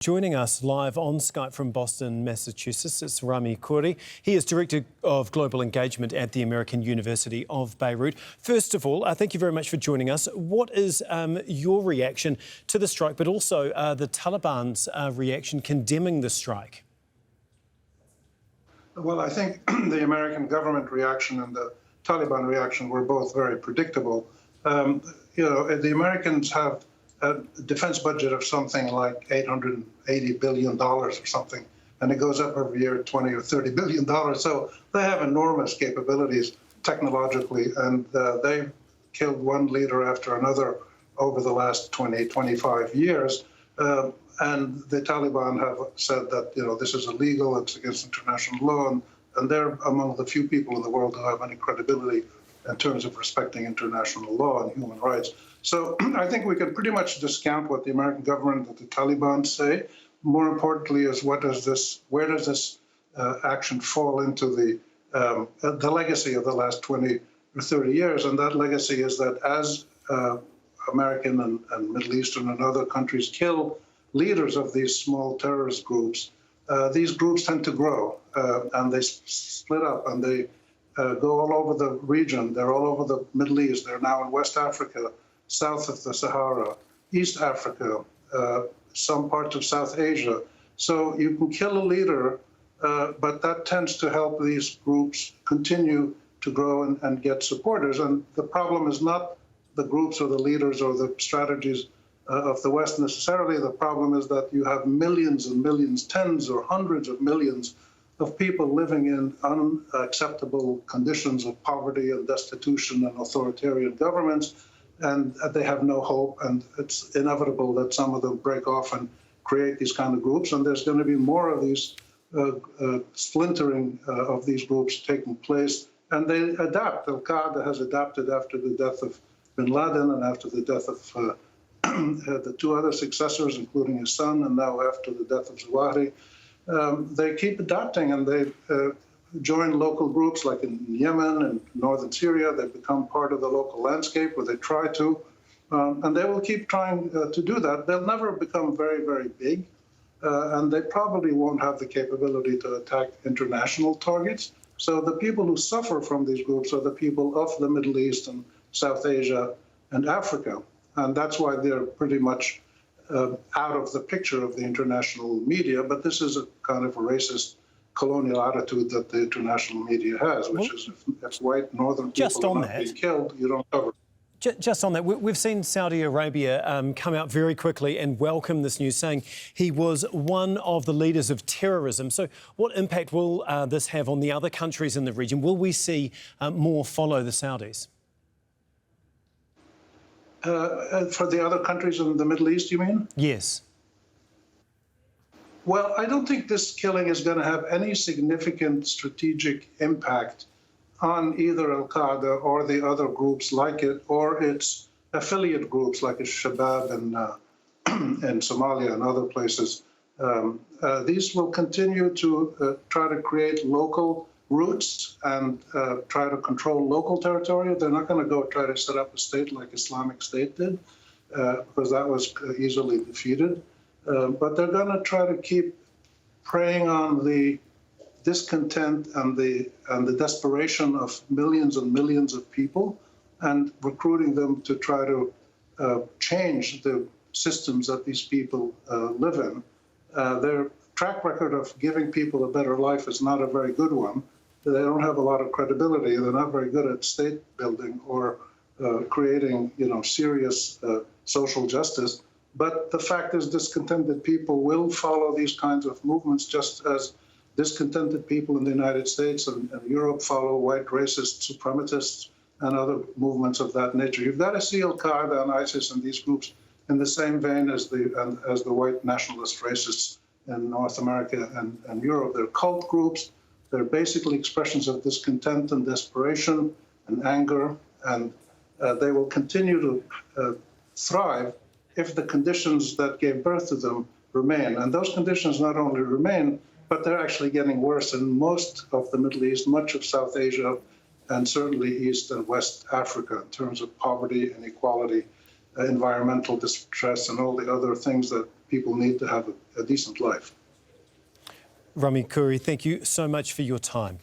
Joining us live on Skype from Boston, Massachusetts, it's Rami Khouri. He is Director of Global Engagement at the American University of Beirut. First of all, thank you very much for joining us. What is your reaction to the strike, but also the Taliban's reaction condemning the strike? Well, I think the American government reaction and the Taliban reaction were both very predictable. The Americans have a defense budget of something like $880 billion or something, and it goes up every year, $20 or $30 billion. So they have enormous capabilities technologically, and they've killed one leader after another over the last 20, 25 years. And the Taliban have said that, this is illegal, it's against international law, and they're among the few people in the world who have any credibility in terms of respecting international law and human rights. So I think we can pretty much discount what the American government and the Taliban say. More importantly is where does this action fall into the legacy of the last 20 or 30 years? And that legacy is that as American and Middle Eastern and other countries kill leaders of these small terrorist groups, these groups tend to grow and they split up and they go all over the region. They're all over the Middle East. They're now in West Africa, south of the Sahara, East Africa, some parts of South Asia. So you can kill a leader, but that tends to help these groups continue to grow and get supporters. And the problem is not the groups or the leaders or the strategies of the West necessarily. The problem is that you have millions and millions, tens or hundreds of millions of people living in unacceptable conditions of poverty and destitution and authoritarian governments, and they have no hope, and it's inevitable that some of them break off and create these kind of groups, and there's going to be more of these splintering of these groups taking place, and they adapt. Al-Qaeda has adapted after the death of bin Laden and after the death of the two other successors, including his son, and now after the death of Zawahiri. They keep adapting, and they join local groups like in Yemen and northern Syria. They become part of the local landscape, or they try to, and they will keep trying to do that. They'll never become very, very big, and they probably won't have the capability to attack international targets. So the people who suffer from these groups are the people of the Middle East and South Asia and Africa, and that's why they're pretty much out of the picture of the international media. But this is a kind of a racist colonial attitude that the international media has, which is if white northern people are not being killed, you don't cover. Just on that, we've seen Saudi Arabia come out very quickly and welcome this news, saying he was one of the leaders of terrorism. So what impact will this have on the other countries in the region? Will we see more follow the Saudis? For the other countries in the Middle East, you mean? Yes. Well, I don't think this killing is going to have any significant strategic impact on either Al-Qaeda or the other groups like it, or its affiliate groups like Shabab in Somalia and other places. These will continue to try to create local roots and try to control local territory. They're not going to go try to set up a state like Islamic State did, because that was easily defeated. But they're going to try to keep preying on the discontent and the desperation of millions and millions of people, and recruiting them to try to change the systems that these people live in. Their track record of giving people a better life is not a very good one. They don't have a lot of credibility. They're not very good at state building or creating, serious social justice. But the fact is, discontented people will follow these kinds of movements, just as discontented people in the United States and Europe follow white racist supremacists and other movements of that nature. You've got to see Al-Qaeda and ISIS and these groups in the same vein as the white nationalist racists in North America and Europe. They're cult groups. They're basically expressions of discontent and desperation and anger, and they will continue to thrive if the conditions that gave birth to them remain. And those conditions not only remain, but they're actually getting worse in most of the Middle East, much of South Asia, and certainly East and West Africa in terms of poverty, inequality, environmental distress, and all the other things that people need to have a decent life. Rami Khouri, thank you so much for your time.